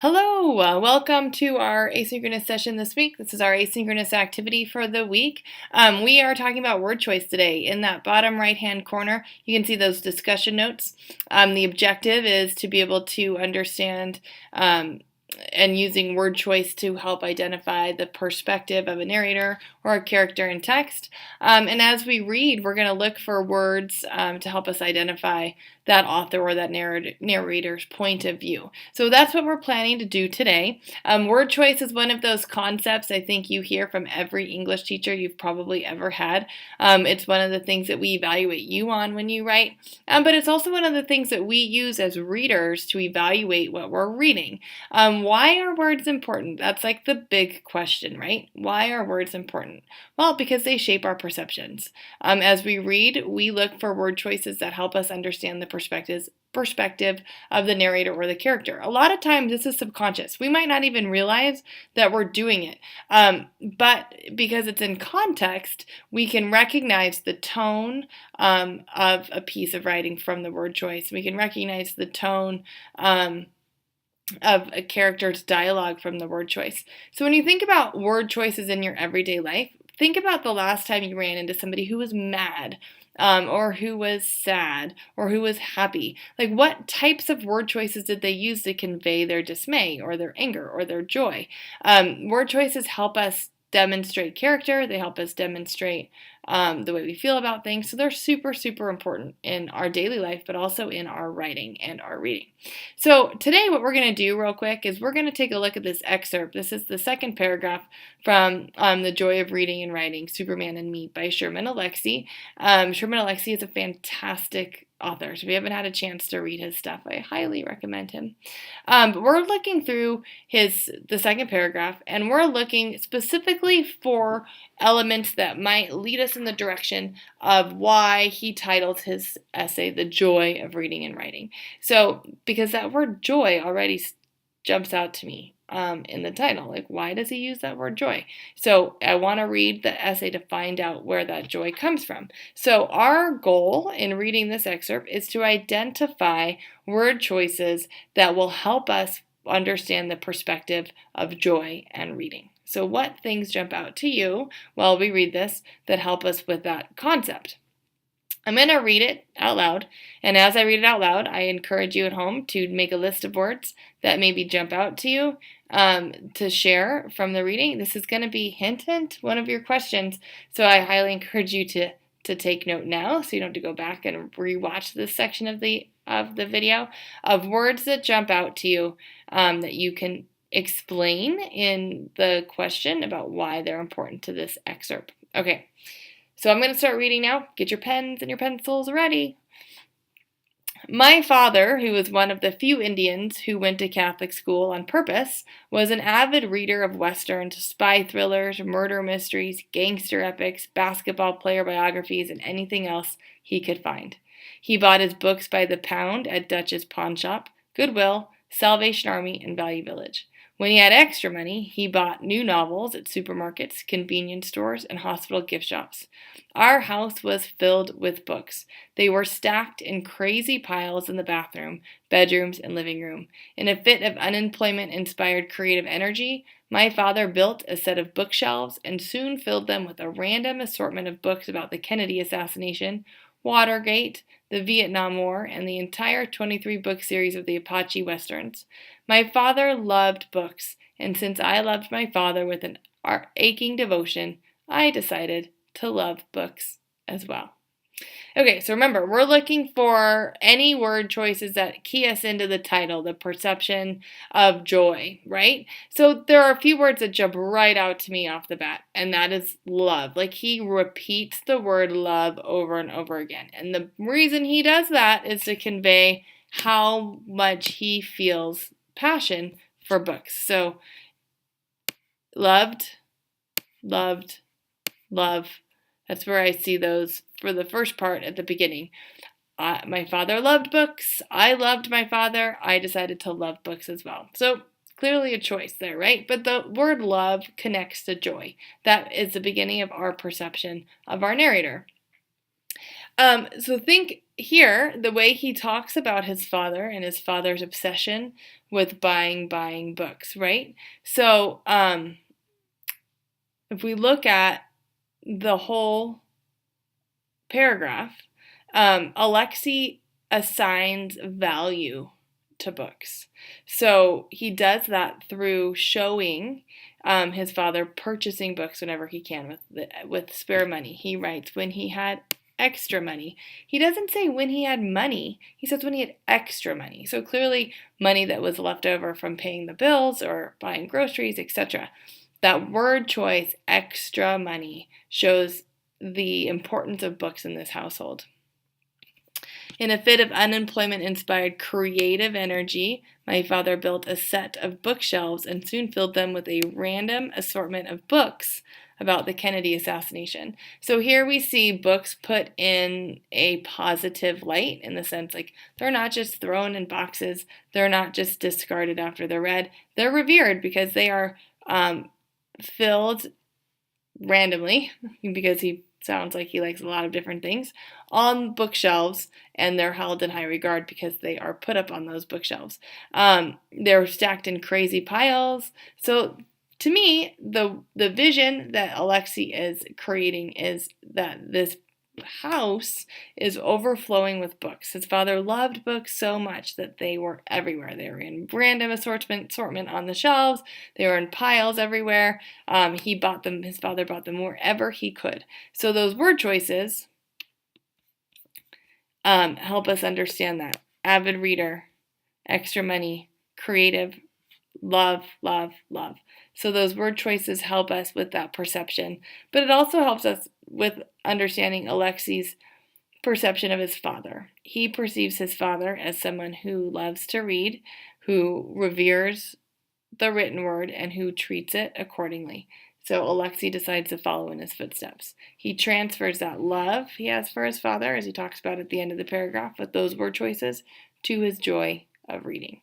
Hello, welcome to our asynchronous session this week. This is our asynchronous activity for the week. We are talking about word choice today. In that bottom right-hand corner, you can see those discussion notes. The objective is to be able to understand and using word choice to help identify the perspective of a narrator or a character in text. And as we read, we're going to look for words to help us identify that author or that narrator's point of view. So that's what we're planning to do today. Word choice is one of those concepts I think you hear from every English teacher you've probably ever had. It's one of the things that we evaluate you on when you write, but it's also one of the things that we use as readers to evaluate what we're reading. Why are words important? That's like the big question, right? Why are words important? Well, because they shape our perceptions. As we read, we look for word choices that help us understand the perspective of the narrator or the character. A lot of times this is subconscious. We might not even realize that we're doing it. But because it's in context, we can recognize the tone of a piece of writing from the word choice. We can recognize the tone of a character's dialogue from the word choice. So when you think about word choices in your everyday life, think about the last time you ran into somebody who was mad, or who was sad, or who was happy. Like, what types of word choices did they use to convey their dismay, or their anger, or their joy? Word choices help us demonstrate character. They help us demonstrate the way we feel about things. So they're super, super important in our daily life, but also in our writing and our reading. So today what we're going to do real quick is we're going to take a look at this excerpt. This is the second paragraph from The Joy of Reading and Writing, Superman and Me by Sherman Alexie. Sherman Alexie is a fantastic author. So if you haven't had a chance to read his stuff, I highly recommend him. But we're looking through the second paragraph, and we're looking specifically for elements that might lead us in the direction of why he titled his essay The Joy of Reading and Writing. So, because that word joy already jumps out to me in the title. Like, why does he use that word joy? So I want to read the essay to find out where that joy comes from. So our goal in reading this excerpt is to identify word choices that will help us understand the perspective of joy and reading. So what things jump out to you while we read this that help us with that concept? I'm going to read it out loud, and as I read it out loud, I encourage you at home to make a list of words that maybe jump out to you to share from the reading. This is going to be, hint, hint, one of your questions, so I highly encourage you to take note now so you don't have to go back and rewatch this section of the video of words that jump out to you that you can explain in the question about why they're important to this excerpt. Okay. So I'm going to start reading now. Get your pens and your pencils ready. My father, who was one of the few Indians who went to Catholic school on purpose, was an avid reader of westerns, spy thrillers, murder mysteries, gangster epics, basketball player biographies, and anything else he could find. He bought his books by the pound at Dutch's Pawn Shop, Goodwill, Salvation Army, and Value Village. When he had extra money, he bought new novels at supermarkets, convenience stores, and hospital gift shops. Our house was filled with books. They were stacked in crazy piles in the bathroom, bedrooms, and living room. In a fit of unemployment-inspired creative energy, my father built a set of bookshelves and soon filled them with a random assortment of books about the Kennedy assassination, Watergate, the Vietnam War, and the entire 23-book series of the Apache Westerns. My father loved books, and since I loved my father with an aching devotion, I decided to love books as well. Okay, so remember, we're looking for any word choices that key us into the title, the perception of joy, right? So there are a few words that jump right out to me off the bat, and that is love. Like, he repeats the word love over and over again. And the reason he does that is to convey how much he feels passion for books. So, loved, loved, love. That's where I see those for the first part at the beginning. My father loved books. I loved my father. I decided to love books as well. So clearly a choice there, right? But the word love connects to joy. That is the beginning of our perception of our narrator. So think here, the way he talks about his father and his father's obsession with buying books, right? So if we look at the whole paragraph, Alexei assigns value to books. So he does that through showing his father purchasing books whenever he can with spare money. He writes when he had extra money. He doesn't say when he had money. He says when he had extra money. So clearly money that was left over from paying the bills or buying groceries, etc. That word choice, extra money, shows the importance of books in this household. In a fit of unemployment-inspired creative energy, my father built a set of bookshelves and soon filled them with a random assortment of books about the Kennedy assassination. So here we see books put in a positive light, in the sense like they're not just thrown in boxes, they're not just discarded after they're read, they're revered because they are filled randomly, because he sounds like he likes a lot of different things, on bookshelves, and they're held in high regard because they are put up on those bookshelves. They're stacked in crazy piles. So to me, the vision that Alexei is creating is that this house is overflowing with books. His father loved books so much that they were everywhere. They were in random assortment on the shelves. They were in piles everywhere. He bought them. His father bought them wherever he could. So those word choices help us understand that. Avid reader, extra money, creative, love, love, love. So those word choices help us with that perception. But it also helps us with understanding Alexei's perception of his father. He perceives his father as someone who loves to read, who reveres the written word, and who treats it accordingly. So Alexei decides to follow in his footsteps. He transfers that love he has for his father, as he talks about at the end of the paragraph with those word choices, to his joy of reading.